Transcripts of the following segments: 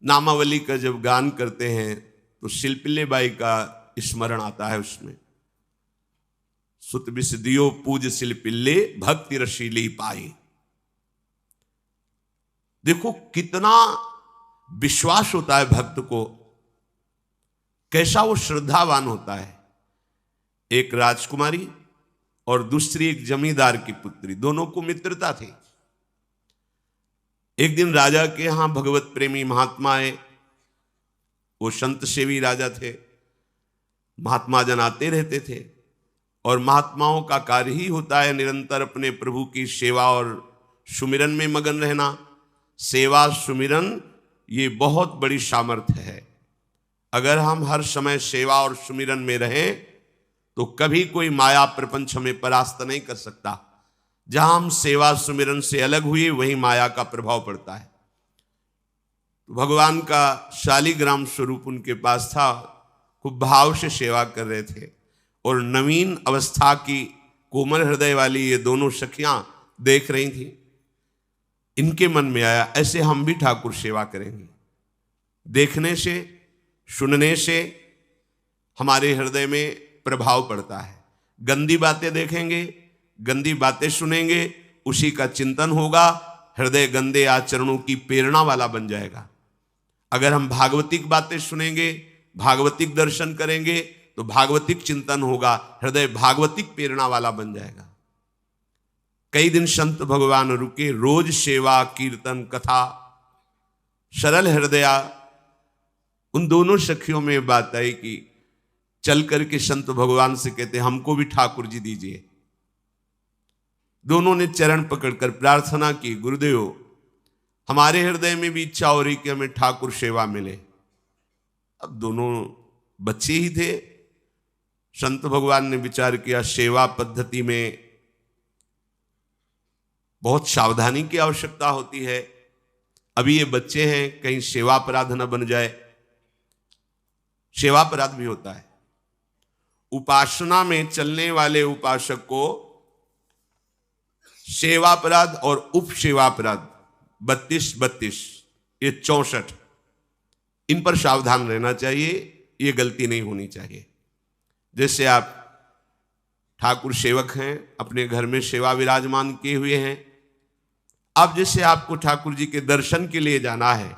नामावली का जब गान करते हैं तो शिल्पिल्ले बाई का स्मरण आता है उसमें। सुत बिस दियो पूज शिल्पिल्ले भक्ति रशीली पाई। देखो कितना विश्वास होता है भक्त को, कैसा वो श्रद्धावान होता है। एक राजकुमारी और दूसरी एक जमींदार की पुत्री, दोनों को मित्रता थी। एक दिन राजा के यहां भगवत प्रेमी महात्मा आए। वो संत सेवी राजा थे, महात्मा जन आते रहते थे और महात्माओं का कार्य ही होता है निरंतर अपने प्रभु की सेवा और सुमिरन में मगन रहना। सेवा सुमिरन ये बहुत बड़ी सामर्थ्य है। अगर हम हर समय सेवा और सुमिरन में रहें तो कभी कोई माया प्रपंच हमें परास्त नहीं कर सकता। जहां हम सेवा सुमिरन से अलग हुए वहीं माया का प्रभाव पड़ता है। तो भगवान का शालिग्राम स्वरूप उनके पास था, खूब भाव से सेवा कर रहे थे और नवीन अवस्था की कोमल हृदय वाली ये दोनों सखियां देख रही थी। इनके मन में आया ऐसे हम भी ठाकुर सेवा करेंगे। देखने से सुनने से हमारे हृदय में प्रभाव पड़ता है। गंदी बातें देखेंगे, गंदी बातें सुनेंगे, उसी का चिंतन होगा, हृदय गंदे आचरणों की प्रेरणा वाला बन जाएगा। अगर हम भागवतिक बातें सुनेंगे, भागवतिक दर्शन करेंगे तो भागवतिक चिंतन होगा, हृदय भागवतिक प्रेरणा वाला बन जाएगा। कई दिन संत भगवान रुके, रोज सेवा कीर्तन कथा, सरल हृदया। उन दोनों सखियों में बात आई कि चल करके संत भगवान से कहते हमको भी ठाकुर जी दीजिए। दोनों ने चरण पकड़कर प्रार्थना की, गुरुदेव हमारे हृदय में भी इच्छा हो रही कि हमें ठाकुर सेवा मिले। अब दोनों बच्चे ही थे। संत भगवान ने विचार किया सेवा पद्धति में बहुत सावधानी की आवश्यकता होती है। अभी ये बच्चे हैं, कहीं सेवा अपराध न बन जाए। सेवा अपराध भी होता है। उपासना में चलने वाले उपासक को सेवापराध और उपसेवापराध 32 ये 64, इन पर सावधान रहना चाहिए। ये गलती नहीं होनी चाहिए। जैसे आप ठाकुर सेवक हैं, अपने घर में सेवा विराजमान किए हुए हैं। अब जैसे आपको ठाकुर जी के दर्शन के लिए जाना है,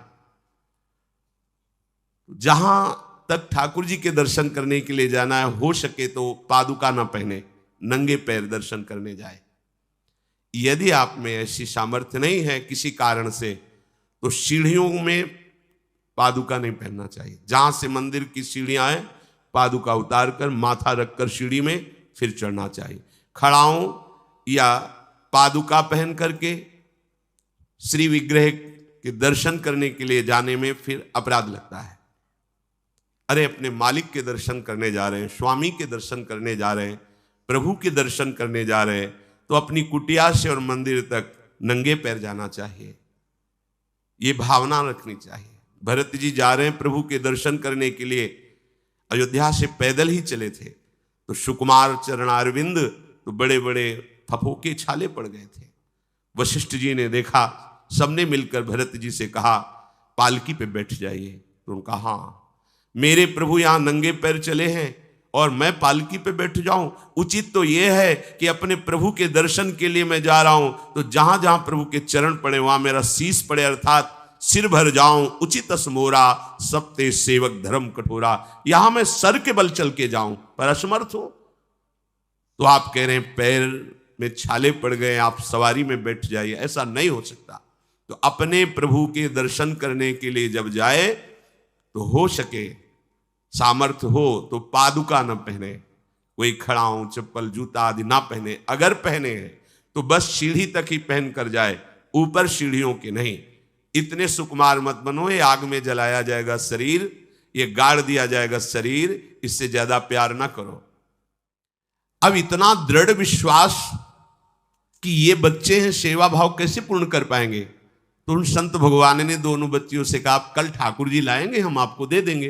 जहां तक ठाकुर जी के दर्शन करने के लिए जाना है, हो सके तो पादुका ना पहने, नंगे पैर दर्शन करने जाए। यदि आप में ऐसी सामर्थ्य नहीं है किसी कारण से, तो सीढ़ियों में पादुका नहीं पहनना चाहिए। जहां से मंदिर की सीढ़ियां हैं, पादुका उतार कर माथा रखकर सीढ़ी में फिर चढ़ना चाहिए। खड़ाओं या पादुका पहन करके श्री विग्रह के दर्शन करने के लिए जाने में फिर अपराध लगता है। अरे अपने मालिक के दर्शन करने जा रहे हैं, स्वामी के दर्शन करने जा रहे हैं, प्रभु के दर्शन करने जा रहे हैं, तो अपनी कुटिया से और मंदिर तक नंगे पैर जाना चाहिए। ये भावना रखनी चाहिए। भरत जी जा रहे हैं प्रभु के दर्शन करने के लिए, अयोध्या से पैदल ही चले थे, तो सुकुमार चरणारविंद तो बड़े बड़े फफोके छाले पड़ गए थे। वशिष्ठ जी ने देखा, सबने मिलकर भरत जी से कहा पालकी पे बैठ जाइए। तो उन्होंने कहा हाँ, मेरे प्रभु यहां नंगे पैर चले हैं और मैं पालकी पे बैठ जाऊं? उचित तो यह है कि अपने प्रभु के दर्शन के लिए मैं जा रहा हूं, तो जहां जहां प्रभु के चरण पड़े वहां मेरा शीश पड़े, अर्थात सिर भर जाऊं। उचित असमोरा सबते सेवक धर्म कठोरा। यहां मैं सर के बल चल के जाऊं पर असमर्थ हो। तो आप कह रहे हैं पैर में छाले पड़ गए, आप सवारी में बैठ जाइए। ऐसा नहीं हो सकता। तो अपने प्रभु के दर्शन करने के लिए जब जाए तो हो सके, सामर्थ्य हो तो पादुका न पहने, कोई खड़ाऊं चप्पल जूता आदि ना पहने। अगर पहने हैं तो बस सीढ़ी तक ही पहन कर जाए, ऊपर सीढ़ियों के नहीं। इतने सुकुमार मत बनो, ये आग में जलाया जाएगा शरीर, ये गाड़ दिया जाएगा शरीर, इससे ज्यादा प्यार ना करो। अब इतना दृढ़ विश्वास कि ये बच्चे हैं, सेवा भाव कैसे पूर्ण कर पाएंगे? तो उन संत भगवान ने दोनों बच्चियों से कहा कल ठाकुर जी लाएंगे, हम आपको दे देंगे।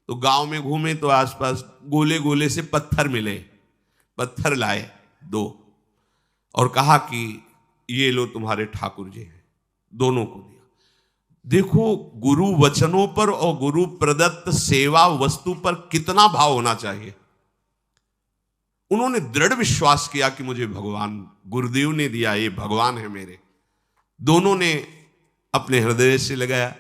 तो गांव में घूमे तो आसपास गोले गोले से पत्थर मिले, पत्थर लाए 2 और कहा कि ये लो तुम्हारे ठाकुर जी हैं। दोनों को दिया। देखो, गुरु वचनों पर और गुरु प्रदत्त सेवा वस्तु पर कितना भाव होना चाहिए। उन्होंने दृढ़ विश्वास किया कि मुझे भगवान गुरुदेव ने दिया, ये भगवान है मेरे। दोनों ने अपने हृदय से लगाया।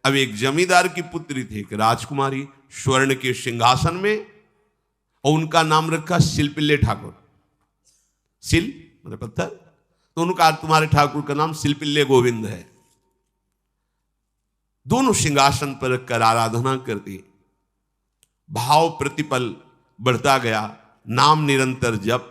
अब एक जमींदार की पुत्री थी, एक राजकुमारी, स्वर्ण के सिंहासन में, और उनका नाम रखा शिल्पिल्ले ठाकुर। शिल मतलब पत्थर, तो उनका तुम्हारे ठाकुर का नाम शिल्पिल्ले गोविंद है। दोनों सिंहासन पर रखकर आराधना करती, भाव प्रतिपल बढ़ता गया, नाम निरंतर जप।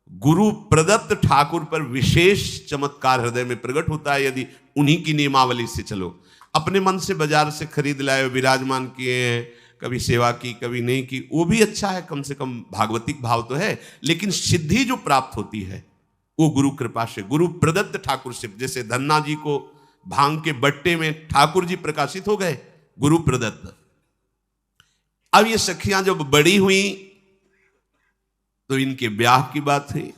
गुरु प्रदत्त ठाकुर पर विशेष चमत्कार हृदय में प्रकट होता है यदि उन्हीं की नियमावली से चलो। अपने मन से बाजार से खरीद लाए, विराजमान किए हैं, कभी सेवा की कभी नहीं की, वो भी अच्छा है, कम से कम भागवतिक भाव तो है, लेकिन सिद्धि जो प्राप्त होती है वो गुरु कृपा से, गुरु प्रदत्त ठाकुर से। जैसे धन्ना जी को भांग के बट्टे में ठाकुर जी प्रकाशित हो गए, गुरु प्रदत्त। अब ये सखियां जब बड़ी हुई तो इनके ब्याह की बात हुई।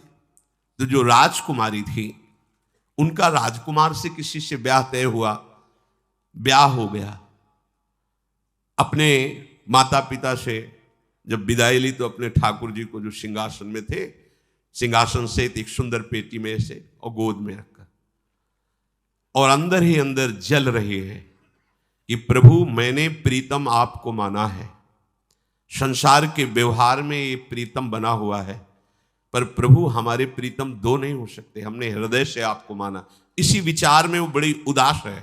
तो जो राजकुमारी थी उनका राजकुमार से किसी से ब्याह तय हुआ, ब्याह हो गया। अपने माता पिता से जब विदाई ली तो अपने ठाकुर जी को जो सिंहासन में थे, सिंहासन से एक सुंदर पेटी में से और गोद में रखकर, और अंदर ही अंदर जल रही है कि प्रभु मैंने प्रीतम आपको माना है, संसार के व्यवहार में ये प्रीतम बना हुआ है, पर प्रभु हमारे प्रीतम दो नहीं हो सकते, हमने हृदय से आपको माना। इसी विचार में वो बड़ी उदास है।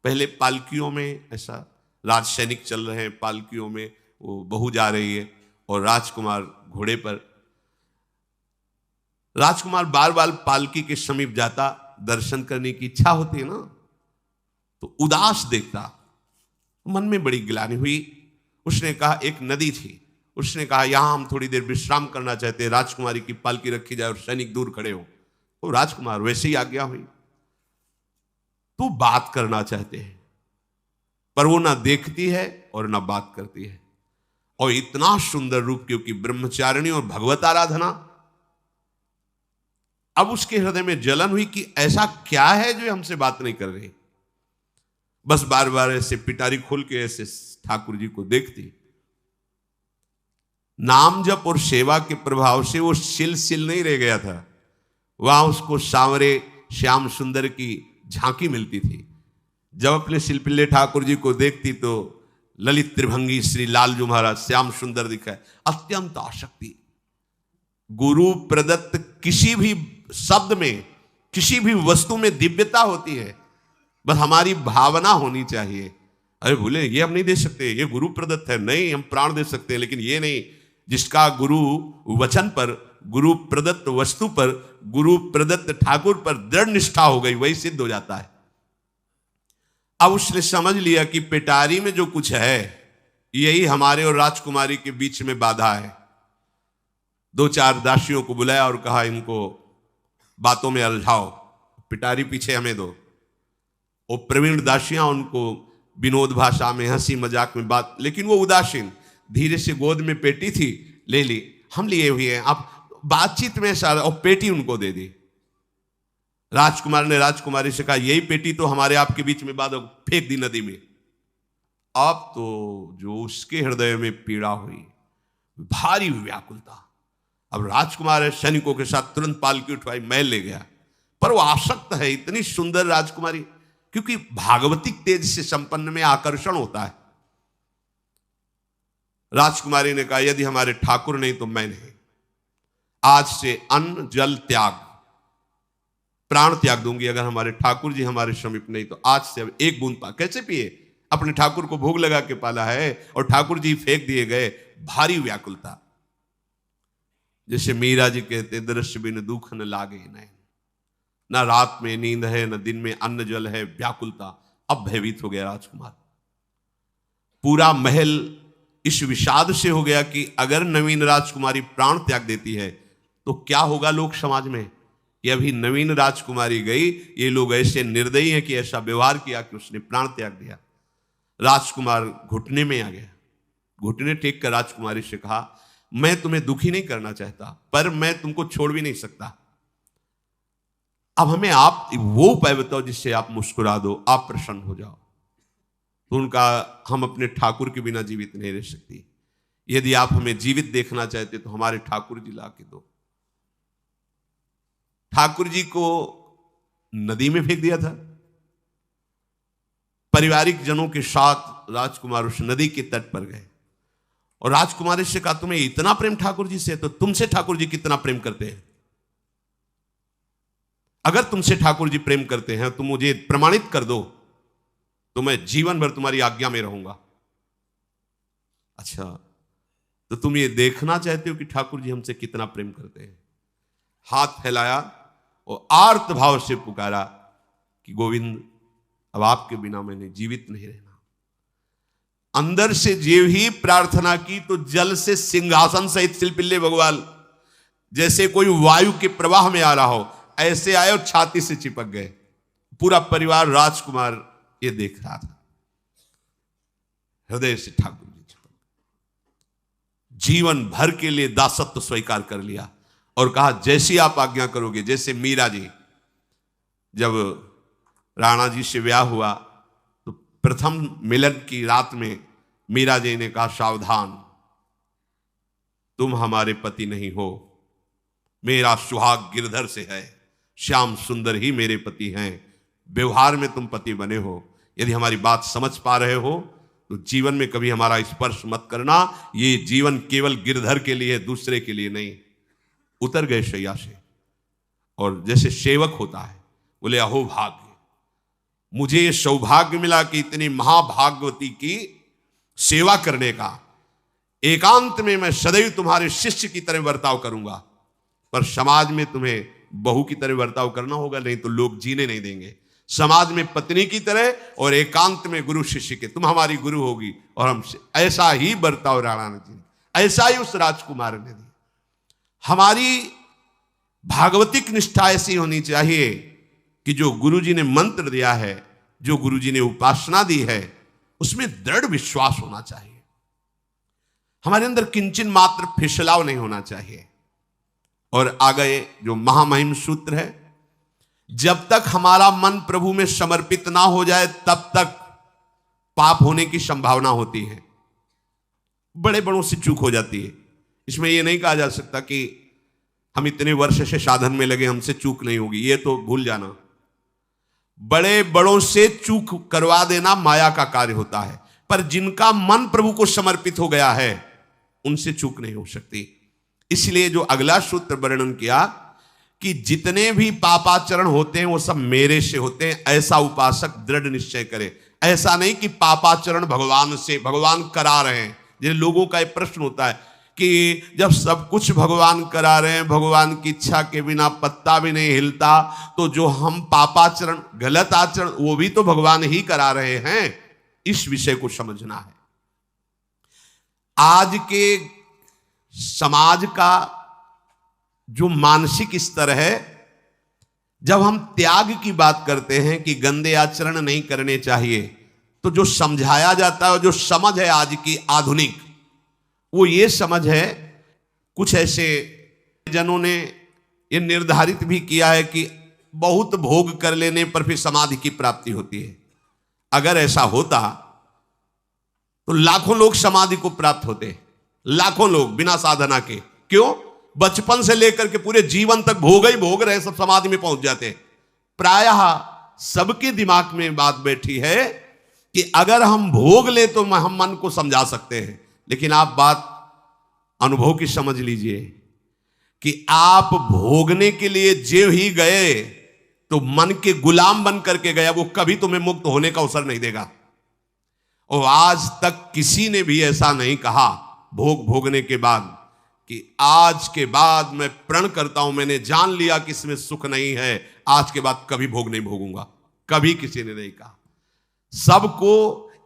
पहले पालकियों में ऐसा राज सैनिक चल रहे हैं, पालकियों में वो बहू जा रही है और राजकुमार घोड़े पर। राजकुमार बार बार पालकी के समीप जाता, दर्शन करने की इच्छा होती है ना, तो उदास देखता, मन में बड़ी गिलानी हुई। उसने कहा, एक नदी थी, उसने कहा यहां हम थोड़ी देर विश्राम करना चाहते हैं, राजकुमारी की पालकी रखी जाए और सैनिक दूर खड़े हो। तो राजकुमार वैसे ही आज्ञा हुई। तो बात करना चाहते हैं पर वो ना देखती है और ना बात करती है, और इतना सुंदर रूप, क्योंकि ब्रह्मचारिणी और भगवत आराधना। अब उसके हृदय में जलन हुई कि ऐसा क्या है जो हमसे बात नहीं कर रही। बस बार बार ऐसे पिटारी खोल के ऐसे ठाकुर जी को देखती। नाम जप और सेवा के प्रभाव से वो सिल नहीं रह गया था, वहां उसको सांवरे श्याम सुंदर की झांकी मिलती थी। जब अपने शिल्पिल्ले ठाकुर जी को देखती तो ललित त्रिभंगी श्री लालजू महाराज श्याम सुंदर दिखाए, अत्यंत आसक्ति। गुरु प्रदत्त किसी भी शब्द में, किसी भी वस्तु में दिव्यता होती है, बस हमारी भावना होनी चाहिए। अरे बोले ये हम नहीं दे सकते, ये गुरु प्रदत्त है, नहीं हम प्राण दे सकते हैं, लेकिन ये नहीं। जिसका गुरु वचन पर, गुरु प्रदत्त वस्तु पर, गुरु प्रदत्त ठाकुर पर दृढ़ निष्ठा हो गई, वही सिद्ध हो जाता है। अब उसने समझ लिया कि पिटारी में जो कुछ है यही हमारे और राजकुमारी के बीच में बाधा है। दो चार दासियों को बुलाया और कहा इनको बातों में उलझाओ, पिटारी पीछे हमें दो। वो प्रवीण दासियां उनको विनोद भाषा में, हंसी मजाक में बात, लेकिन वो उदासीन। धीरे से गोद में पेटी थी, ले ली, हम लिए हुए हैं, आप बातचीत में सारा, और पेटी उनको दे दी। राजकुमार ने राजकुमारी से कहा यही पेटी तो हमारे आपके बीच में बात, फेंक दी नदी में। अब तो जो उसके हृदय में पीड़ा हुई, भारी व्याकुलता। अब राजकुमार है, सैनिकों के साथ तुरंत पालकी उठवाई, महल ले गया। पर वो आसक्त है, इतनी सुंदर राजकुमारी, क्योंकि भागवतिक तेज से संपन्न में आकर्षण होता है। राजकुमारी ने कहा यदि हमारे ठाकुर नहीं तो मैं नहीं, आज से अन्न जल त्याग, प्राण त्याग दूंगी अगर हमारे ठाकुर जी हमारे समीप नहीं तो। आज से अब एक बूंद पा, कैसे पिए, अपने ठाकुर को भोग लगा के पाला है और ठाकुर जी फेंक दिए गए। भारी व्याकुलता, जैसे मीरा जी कहते दृश्य बिन दुख न लागे नैन, ना रात में नींद है न दिन में अन्न जल है, व्याकुलता। अब भयभीत हो गया राजकुमार। पूरा महल इस विषाद से हो गया कि अगर नवीन राजकुमारी प्राण त्याग देती है तो क्या होगा लोक समाज में, कि अभी नवीन राजकुमारी गई, ये लोग ऐसे निर्दयी हैं कि ऐसा व्यवहार किया कि उसने प्राण त्याग दिया। राजकुमार घुटने में आ गया, घुटने टेक कर राजकुमारी से कहा मैं तुम्हें दुखी नहीं करना चाहता, पर मैं तुमको छोड़ भी नहीं सकता। अब हमें आप वो उपाय बताओ जिससे आप मुस्कुरा दो, आप प्रसन्न हो जाओ। तो उनका, हम अपने ठाकुर के बिना जीवित नहीं रह सकती। यदि आप हमें जीवित देखना चाहते तो हमारे ठाकुर जी ला के दो। ठाकुर जी को नदी में फेंक दिया था। पारिवारिक जनों के साथ राजकुमार उस नदी के तट पर गए और राजकुमारी से कहा, तुम्हें इतना प्रेम ठाकुर जी से है तो तुमसे ठाकुर जी कितना प्रेम करते हैं? अगर तुमसे ठाकुर जी प्रेम करते हैं तो मुझे प्रमाणित कर दो, तो मैं जीवन भर तुम्हारी आज्ञा में रहूंगा। अच्छा, तो तुम ये देखना चाहते हो कि ठाकुर जी हमसे कितना प्रेम करते हैं? हाथ फैलाया और आर्त भाव से पुकारा कि गोविंद, अब आपके बिना मैंने जीवित नहीं रहना। अंदर से जेव ही प्रार्थना की तो जल से सिंहासन सहित शिल्पिल्ले भगवान जैसे कोई वायु के प्रवाह में आ रहा हो, ऐसे आए और छाती से चिपक गए। पूरा परिवार, राजकुमार ये देख रहा था। हृदय से ठाकुर जी चिपक गए। जीवन भर के लिए दासत्व स्वीकार कर लिया और कहा, जैसी आप आज्ञा करोगे। जैसे मीरा जी, जब राणा जी से ब्याह हुआ तो प्रथम मिलन की रात में मीरा जी ने कहा, सावधान, तुम हमारे पति नहीं हो, मेरा सुहाग गिरधर से है, श्याम सुंदर ही मेरे पति हैं। व्यवहार में तुम पति बने हो। यदि हमारी बात समझ पा रहे हो तो जीवन में कभी हमारा स्पर्श मत करना। ये जीवन केवल गिरधर के लिए, दूसरे के लिए नहीं। उतर गए शैया से और जैसे सेवक होता है, बोले, अहो भाग्य, मुझे ये सौभाग्य मिला कि इतनी महाभागवती की सेवा करने का। एकांत में मैं सदैव तुम्हारे शिष्य की तरह बर्ताव करूंगा, पर समाज में तुम्हें बहू की तरह बर्ताव करना होगा, नहीं तो लोग जीने नहीं देंगे। समाज में पत्नी की तरह और एकांत में गुरु शिष्य के। तुम हमारी गुरु होगी और हमसे ऐसा ही बर्ताव राणा ने जी, ऐसा ही उस राजकुमार ने दिया। हमारी भागवतिक निष्ठा ऐसी होनी चाहिए कि जो गुरु जी ने मंत्र दिया है, जो गुरु जी ने उपासना दी है, उसमें दृढ़ विश्वास होना चाहिए। हमारे अंदर किंचन मात्र फिसलाव नहीं होना चाहिए। और आगे जो महामहिम सूत्र है, जब तक हमारा मन प्रभु में समर्पित ना हो जाए तब तक पाप होने की संभावना होती है। बड़े बड़ों से चूक हो जाती है। इसमें यह नहीं कहा जा सकता कि हम इतने वर्ष से साधन में लगे, हमसे चूक नहीं होगी, ये तो भूल जाना। बड़े बड़ों से चूक करवा देना माया का कार्य होता है, पर जिनका मन प्रभु को समर्पित हो गया है उनसे चूक नहीं हो सकती। इसलिए जो अगला सूत्र वर्णन किया कि जितने भी पापाचरण होते हैं वो सब मेरे से होते हैं, ऐसा उपासक दृढ़ निश्चय करे। ऐसा नहीं कि पापाचरण भगवान से, भगवान करा रहे हैं। जिन लोगों का एक प्रश्न होता है कि जब सब कुछ भगवान करा रहे हैं, भगवान की इच्छा के बिना पत्ता भी नहीं हिलता, तो जो हम पापाचरण, गलत आचरण, वो भी तो भगवान ही करा रहे हैं। इस विषय को समझना है। आज के समाज का जो मानसिक स्तर है, जब हम त्याग की बात करते हैं कि गंदे आचरण नहीं करने चाहिए, तो जो समझाया जाता है, जो समझ है आज की आधुनिक, वो ये समझ है, कुछ ऐसे जनों ने ये निर्धारित भी किया है कि बहुत भोग कर लेने पर फिर समाधि की प्राप्ति होती है। अगर ऐसा होता तो लाखों लोग समाधि को प्राप्त होते, लाखों लोग बिना साधना के। क्यों? बचपन से लेकर के पूरे जीवन तक भोग ही भोग रहे, सब समाधि में पहुंच जाते। प्रायः सबके दिमाग में बात बैठी है कि अगर हम भोग ले तो हम मन को समझा सकते हैं, लेकिन आप बात अनुभव की समझ लीजिए कि आप भोगने के लिए जो ही गए तो मन के गुलाम बन करके गया, वो कभी तुम्हें मुक्त होने का अवसर नहीं देगा। और आज तक किसी ने भी ऐसा नहीं कहा भोग भोगने के बाद कि आज के बाद मैं प्रण करता हूं, मैंने जान लिया कि इसमें सुख नहीं है, आज के बाद कभी भोग नहीं भोगूंगा। कभी किसी ने नहीं कहा। सबको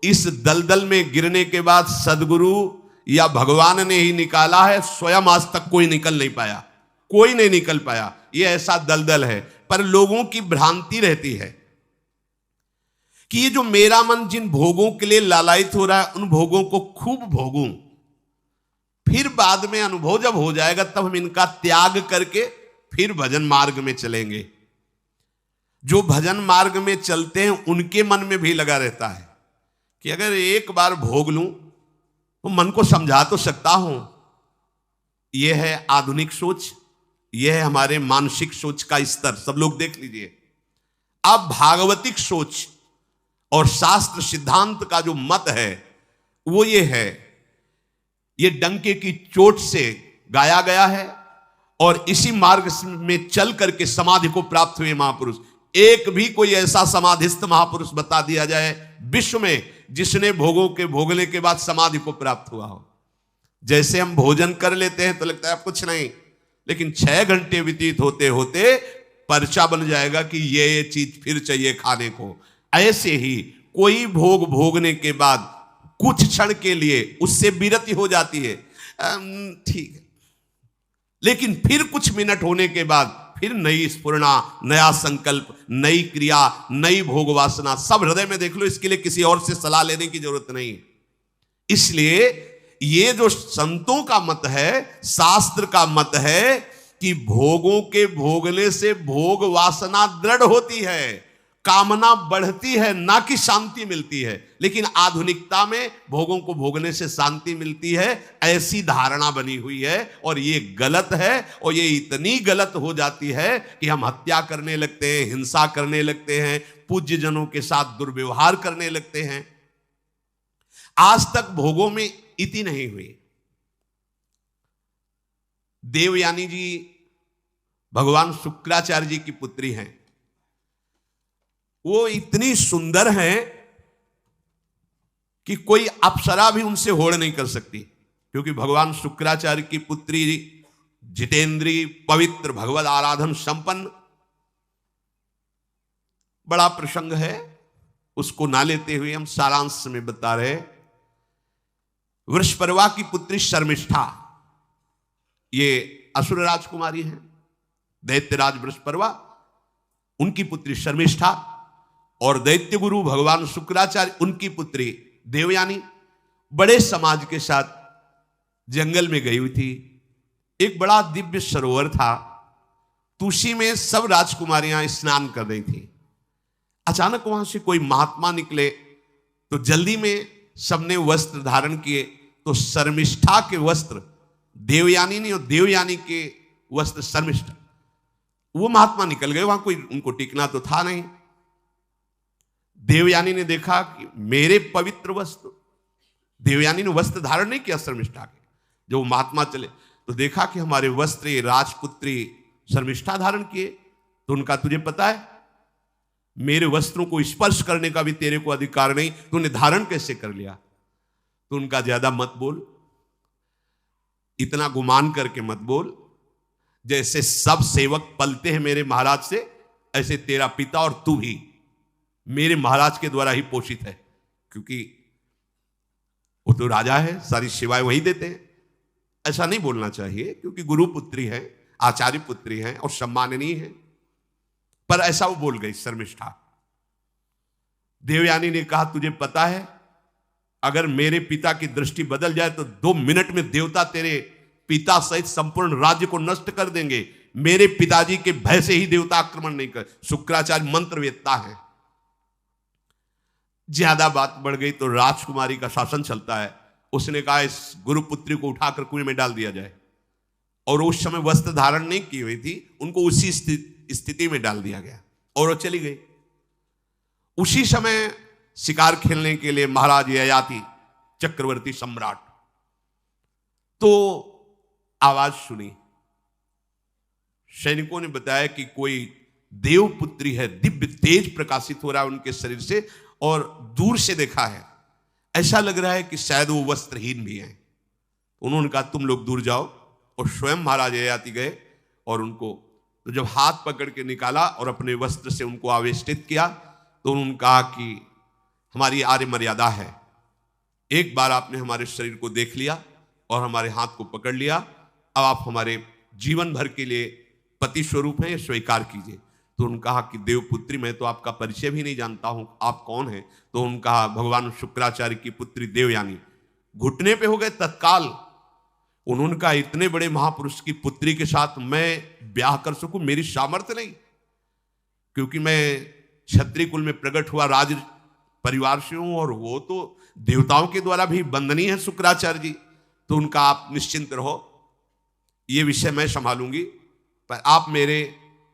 इस दलदल में गिरने के बाद सदगुरु या भगवान ने ही निकाला है। स्वयं आज तक कोई निकल नहीं पाया, कोई नहीं निकल पाया। ये ऐसा दलदल है। पर लोगों की भ्रांति रहती है कि ये जो मेरा मन जिन भोगों के लिए लालायित हो रहा है, उन भोगों को खूब भोगूं, फिर बाद में अनुभव जब हो जाएगा तब हम इनका त्याग करके फिर भजन मार्ग में चलेंगे। जो भजन मार्ग में चलते हैं उनके मन में भी लगा रहता है कि अगर एक बार भोग लूं तो मन को समझा तो सकता हूं। यह है आधुनिक सोच, यह है हमारे मानसिक सोच का स्तर। सब लोग देख लीजिए। अब भागवतिक सोच और शास्त्र सिद्धांत का जो मत है वो ये है, ये डंके की चोट से गाया गया है और इसी मार्ग में चल करके समाधि को प्राप्त हुए महापुरुष। एक भी कोई ऐसा समाधिस्थ महापुरुष बता दिया जाए विश्व में जिसने भोगों के भोगने के बाद समाधि को प्राप्त हुआ हो। जैसे हम भोजन कर लेते हैं तो लगता है अब कुछ नहीं, लेकिन 6 घंटे व्यतीत होते होते पर्चा बन जाएगा कि ये चीज फिर चाहिए खाने को। ऐसे ही कोई भोग भोगने के बाद कुछ क्षण के लिए उससे विरति हो जाती है, ठीक है, लेकिन फिर कुछ मिनट होने के बाद फिर नई स्फुरना, नया संकल्प, नई क्रिया, नई भोग वासना सब हृदय में देख लो। इसके लिए किसी और से सलाह लेने की जरूरत नहीं है। इसलिए ये जो संतों का मत है, शास्त्र का मत है कि भोगों के भोगने से भोग वासना दृढ़ होती है, कामना बढ़ती है, ना कि शांति मिलती है। लेकिन आधुनिकता में भोगों को भोगने से शांति मिलती है, ऐसी धारणा बनी हुई है और ये गलत है। और ये इतनी गलत हो जाती है कि हम हत्या करने लगते हैं, हिंसा करने लगते हैं, पूज्य जनों के साथ दुर्व्यवहार करने लगते हैं। आज तक भोगों में इति नहीं हुई। देवयानी जी भगवान शुक्राचार्य जी की पुत्री हैं। वो इतनी सुंदर हैं कि कोई अप्सरा भी उनसे होड़ नहीं कर सकती, क्योंकि भगवान शुक्राचार्य की पुत्री जितेंद्री, पवित्र, भगवद आराधन संपन्न। बड़ा प्रसंग है, उसको ना लेते हुए हम सारांश में बता रहे। वृषपर्वा की पुत्री शर्मिष्ठा, ये असुर राजकुमारी है। दैत्यराज वृषपर्वा, उनकी पुत्री शर्मिष्ठा, और दैत्य गुरु भगवान शुक्राचार्य, उनकी पुत्री देवयानी बड़े समाज के साथ जंगल में गई हुई थी। एक बड़ा दिव्य सरोवर था, तो उसी में सब राजकुमारियां स्नान कर रही थी। अचानक वहां से कोई महात्मा निकले, तो जल्दी में सबने वस्त्र धारण किए। तो शर्मिष्ठा के वस्त्र देवयानी ने और देवयानी के वस्त्र शर्मिष्ठा, वो महात्मा निकल गए। वहां कोई उनको टिकना तो था नहीं। देवयानी ने देखा कि मेरे पवित्र वस्त्र, देवयानी ने वस्त्र धारण नहीं किया शर्मिष्ठा के। जब महात्मा चले तो देखा कि हमारे वस्त्र राजपुत्री शर्मिष्ठा धारण किए। तो उनका, तुझे पता है मेरे वस्त्रों को स्पर्श करने का भी तेरे को अधिकार नहीं, तूने धारण कैसे कर लिया? तो उनका, ज्यादा मत बोल, इतना गुमान करके मत बोल। जैसे सब सेवक पलते हैं मेरे महाराज से, ऐसे तेरा पिता और तू भी मेरे महाराज के द्वारा ही पोषित है, क्योंकि वो तो राजा है, सारी सेवाएं वही देते हैं। ऐसा नहीं बोलना चाहिए, क्योंकि गुरु पुत्री है, आचार्य पुत्री है और सम्माननीय है। पर ऐसा वो बोल गई शर्मिष्ठा। देवयानी ने कहा, तुझे पता है अगर मेरे पिता की दृष्टि बदल जाए तो 2 मिनट में देवता तेरे पिता सहित संपूर्ण राज्य को नष्ट कर देंगे। मेरे पिताजी के भय से ही देवता आक्रमण नहीं कर। शुक्राचार्य मंत्रवेत्ता है। ज्यादा बात बढ़ गई तो राजकुमारी का शासन चलता है। उसने कहा, इस गुरुपुत्री को उठाकर कुएं में डाल दिया जाए। और उस समय वस्त्र धारण नहीं की हुई थी, उनको उसी स्थिति में डाल दिया गया और वो चली गई। उसी समय शिकार खेलने के लिए महाराज ययाति, चक्रवर्ती सम्राट, तो आवाज सुनी। सैनिकों ने बताया कि कोई देवपुत्री है, दिव्य तेज प्रकाशित हो रहा है उनके शरीर से, और दूर से देखा है ऐसा लग रहा है कि शायद वो वस्त्रहीन भी हैं। उन्होंने कहा, तुम लोग दूर जाओ। और स्वयं महाराज ययाति गए और उनको, तो जब हाथ पकड़ के निकाला और अपने वस्त्र से उनको आवेष्टित किया, तो उन्होंने कहा कि हमारी आर्य मर्यादा है, एक बार आपने हमारे शरीर को देख लिया और हमारे हाथ को पकड़ लिया, अब आप हमारे जीवन भर के लिए पति स्वरूप हैं, स्वीकार कीजिए। तो उन्होंने कहा कि देवपुत्री, मैं तो आपका परिचय भी नहीं जानता हूं, आप कौन हैं? तो उन्होंने कहा, भगवान शुक्राचार्य की पुत्री देवयानी। घुटने पे हो गए तत्काल। उन्होंने कहा, इतने बड़े महापुरुष की पुत्री के साथ मैं ब्याह कर सकूं, मेरी सामर्थ्य नहीं। क्योंकि मैं क्षत्रिय कुल में प्रकट हुआ राज परिवार से हूं, और वो तो देवताओं के द्वारा भी वंदनीय है शुक्राचार्य जी, तो उनका आप निश्चिंत रहो, ये विषय मैं संभालूंगी, पर आप मेरे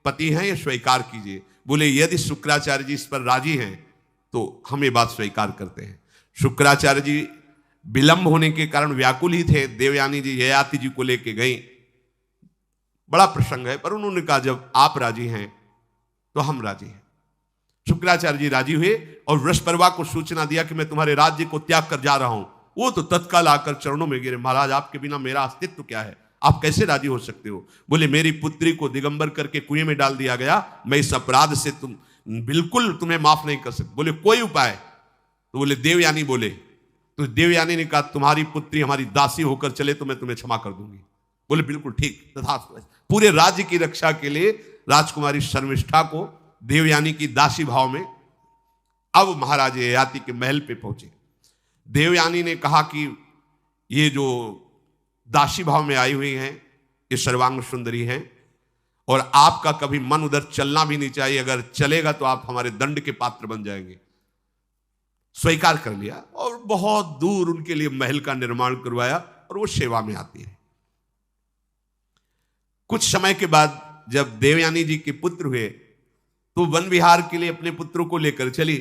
पति हैं, ये स्वीकार कीजिए। बोले यदि शुक्राचार्य जी इस पर राजी हैं तो हम ये बात स्वीकार करते हैं। शुक्राचार्य जी विलंब होने के कारण व्याकुल ही थे। देवयानी जी ययाति जी को लेके गई, बड़ा प्रसंग है, पर उन्होंने कहा जब आप राजी हैं तो हम राजी हैं। शुक्राचार्य जी राजी हुए और वृषपर्वा को सूचना दिया कि मैं तुम्हारे राज्य को त्याग कर जा रहा हूं। वो तो तत्काल आकर चरणों में गिरे, महाराज आपके बिना मेरा अस्तित्व क्या है, आप कैसे राजी हो सकते हो। बोले मेरी पुत्री को दिगंबर करके कुएं में डाल दिया गया, मैं इस अपराध से बिल्कुल तुम्हें माफ नहीं कर सकते। बोले कोई उपाय? तो बोले देवयानी बोले, तो देवयानी ने कहा तुम्हारी पुत्री हमारी दासी होकर चले तो मैं तुम्हें क्षमा कर दूंगी। बोले बिल्कुल ठीक, तथास्तु। पूरे राज्य की रक्षा के लिए राजकुमारी शर्मिष्ठा को देवयानी की दासी भाव में अब महाराज ययाति के महल पे पहुंचे। देवयानी ने कहा कि ये जो दासी भाव में आई हुई हैं ये सर्वांग सुंदरी हैं, और आपका कभी मन उधर चलना भी नहीं चाहिए, अगर चलेगा तो आप हमारे दंड के पात्र बन जाएंगे। स्वीकार कर लिया और बहुत दूर उनके लिए महल का निर्माण करवाया और वो सेवा में आती है। कुछ समय के बाद जब देवयानी जी के पुत्र हुए तो वन विहार के लिए अपने पुत्रों को लेकर चली,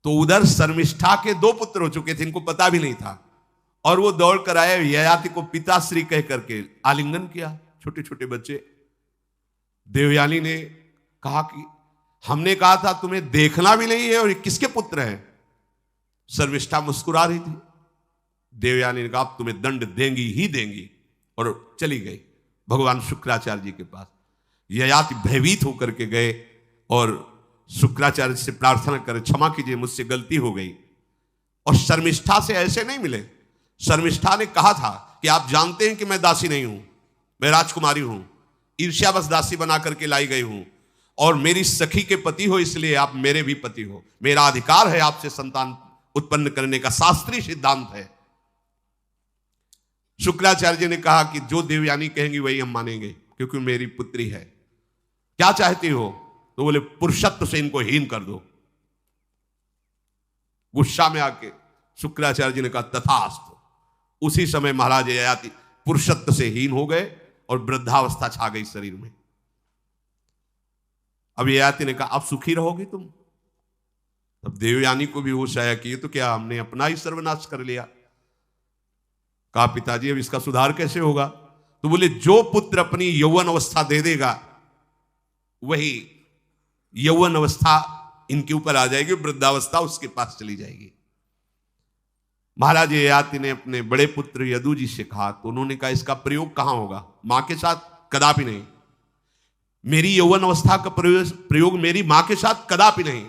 तो उधर शर्मिष्ठा के 2 पुत्र हो चुके थे, इनको पता भी नहीं था, और वो दौड़ कर आए, ययाति को पिताश्री कह करके आलिंगन किया, छोटे छोटे बच्चे। देवयानी ने कहा कि हमने कहा था तुम्हें देखना भी नहीं है, और किसके पुत्र हैं? शर्मिष्ठा मुस्कुरा रही थी। देवयानी ने कहा अब तुम्हें दंड देंगी ही देंगी, और चली गई भगवान शुक्राचार्य जी के पास। ययाति भयभीत होकर के गए और शुक्राचार्य से प्रार्थना करे, क्षमा कीजिए मुझसे गलती हो गई। और शर्मिष्ठा से ऐसे नहीं मिले। शर्मिष्ठा ने कहा था कि आप जानते हैं कि मैं दासी नहीं हूं, मैं राजकुमारी हूं, ईर्ष्यावश दासी बना करके लाई गई हूं, और मेरी सखी के पति हो इसलिए आप मेरे भी पति हो, मेरा अधिकार है आपसे संतान उत्पन्न करने का, शास्त्रीय सिद्धांत है। शुक्राचार्य जी ने कहा कि जो देवयानी कहेंगी वही हम मानेंगे, क्योंकि मेरी पुत्री है। क्या चाहती हो? तो बोले पुरुषत्व से इनको हीन कर दो। गुस्सा में आके शुक्राचार्य जी ने कहा तथास्तु। उसी समय महाराज ययाति पुरुषत्व से हीन हो गए और वृद्धावस्था छा गई शरीर में। अब ययाति ने कहा अब सुखी रहोगी तुम। तब देवयानी को भी होश आया कि ये तो क्या हमने अपना ही सर्वनाश कर लिया। कहा पिताजी अब इसका सुधार कैसे होगा? तो बोले जो पुत्र अपनी यौवन अवस्था दे देगा वही यौवन अवस्था इनके ऊपर आ जाएगी, वृद्धावस्था उसके पास चली जाएगी। महाराज ययाति ने अपने बड़े पुत्र यदु जी से कहा, तो उन्होंने कहा इसका प्रयोग कहां होगा? मां के साथ कदापि नहीं। मेरी यौवन अवस्था का प्रयोग मेरी मां के साथ कदापि नहीं,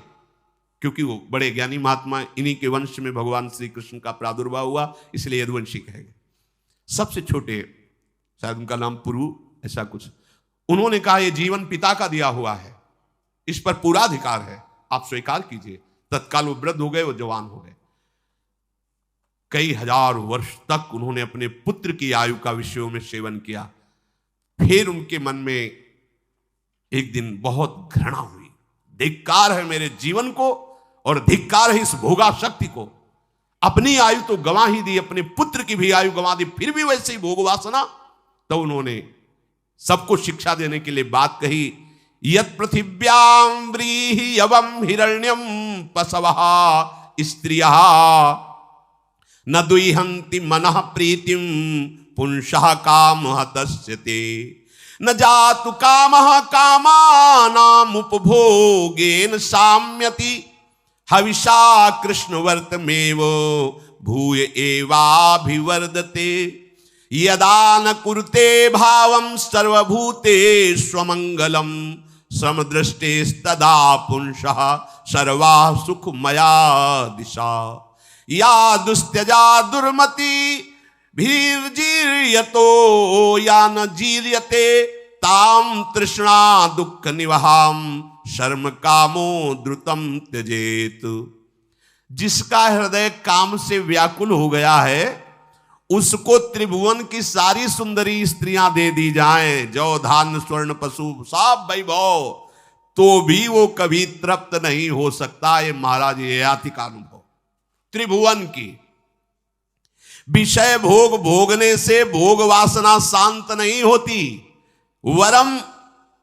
क्योंकि वो बड़े ज्ञानी महात्मा, इन्हीं के वंश में भगवान श्री कृष्ण का प्रादुर्भाव हुआ, इसलिए यदुवंशी कहेंगे। सबसे छोटे, शायद उनका नाम पुरु ऐसा कुछ, उन्होंने कहा यह जीवन पिता का दिया हुआ है, इस पर पूरा अधिकार है, आप स्वीकार कीजिए। तत्काल वो वृद्ध हो गए, वो जवान हो गए। कई हजार वर्ष तक उन्होंने अपने पुत्र की आयु का विषयों में सेवन किया। फिर उनके मन में एक दिन बहुत घृणा हुई, धिक्कार है मेरे जीवन को और धिक्कार है इस भोगा शक्ति को। अपनी आयु तो गंवा ही दी, अपने पुत्र की भी आयु गंवा दी, फिर भी वैसे ही भोग वासना। तो उन्होंने सबको शिक्षा देने के लिए बात कही, यत् पृथिव्यां व्रीहि यवं हिरण्यं पशवः स्त्रियः न दुह्यन्ति मनः प्रीतिं पुंसः कामहतस्य ते न जातु कामः कामानाम् उपभोगेन साम्यति हविषा कृष्णवर्तमेव भूय एवाभिवर्धते यदा न कुरुते भावं सर्वभूतेष्वमङ्गलं समदृष्टेस्तदा पुंसः सर्वा सुखमया दिशा या दुस्त्यजा दुर्मति भीर्जीर्यतो या न जीर्यते ताम तृष्णा दुःख निवहाम शर्म कामो द्रुतम त्यजेत। जिसका हृदय काम से व्याकुल हो गया है उसको त्रिभुवन की सारी सुंदरी स्त्रियां दे दी जाएं, जौ धान्य स्वर्ण पशु सब वैभव, तो भी वो कभी तृप्त नहीं हो सकता। ये महाराज ये याति का अनुभव त्रिभुवन की। विषय भोग भोगने से भोग वासना शांत नहीं होती, वरम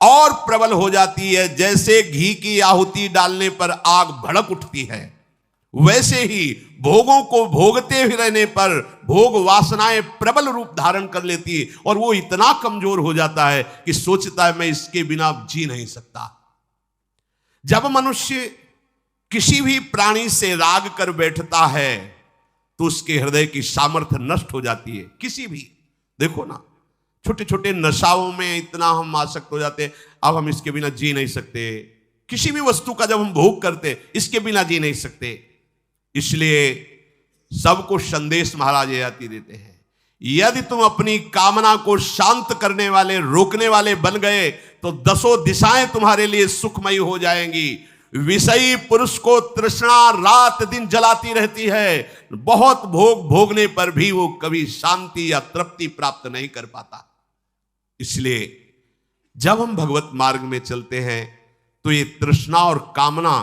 और प्रबल हो जाती है। जैसे घी की आहुति डालने पर आग भड़क उठती है, वैसे ही भोगों को भोगते ही रहने पर भोग वासनाएं प्रबल रूप धारण कर लेती है और वो इतना कमजोर हो जाता है कि सोचता है मैं इसके बिना जी नहीं सकता। जब मनुष्य किसी भी प्राणी से राग कर बैठता है तो उसके हृदय की सामर्थ्य नष्ट हो जाती है। किसी भी, देखो ना, छोटे छोटे नशाओं में इतना हम आसक्त हो जाते हैं, अब हम इसके बिना जी नहीं सकते। किसी भी वस्तु का जब हम भोग करते इसके बिना जी नहीं सकते। इसलिए सबको संदेश महाराज याति देते हैं, यदि तुम अपनी कामना को शांत करने वाले, रोकने वाले बन गए तो दसों दिशाएं तुम्हारे लिए सुखमयी हो जाएंगी। विषयी पुरुष को तृष्णा रात दिन जलाती रहती है, बहुत भोग भोगने पर भी वो कभी शांति या तृप्ति प्राप्त नहीं कर पाता। इसलिए जब हम भगवत मार्ग में चलते हैं तो ये तृष्णा और कामना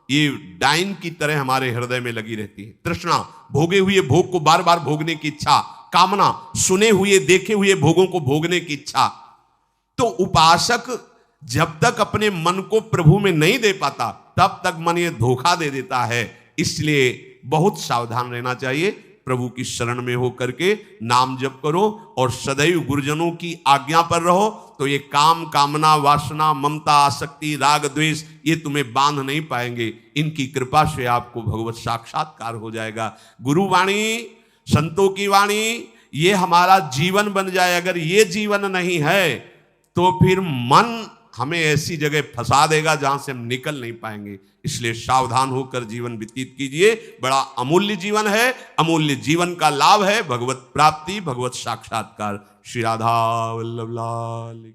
ये डाइन की तरह हमारे हृदय में लगी रहती है। तृष्णा भोगे हुए भोग को बार बार भोगने की इच्छा, कामना सुने हुए देखे हुए भोगों को भोगने की इच्छा। तो उपासक जब तक अपने मन को प्रभु में नहीं दे पाता तब तक मन ये धोखा दे देता है। इसलिए बहुत सावधान रहना चाहिए। प्रभु की शरण में हो करके नाम जप करो और सदैव गुरुजनों की आज्ञा पर रहो, तो ये काम कामना वासना ममता आसक्ति राग द्वेष ये तुम्हें बांध नहीं पाएंगे। इनकी कृपा से आपको भगवत साक्षात्कार हो जाएगा। गुरु वाणी, संतों की वाणी ये हमारा जीवन बन जाए। अगर ये जीवन नहीं है तो फिर मन हमें ऐसी जगह फंसा देगा जहां से हम निकल नहीं पाएंगे। इसलिए सावधान होकर जीवन व्यतीत कीजिए। बड़ा अमूल्य जीवन है, अमूल्य जीवन का लाभ है भगवत प्राप्ति, भगवत साक्षात्कार। श्री राधा वल्लभ लाल।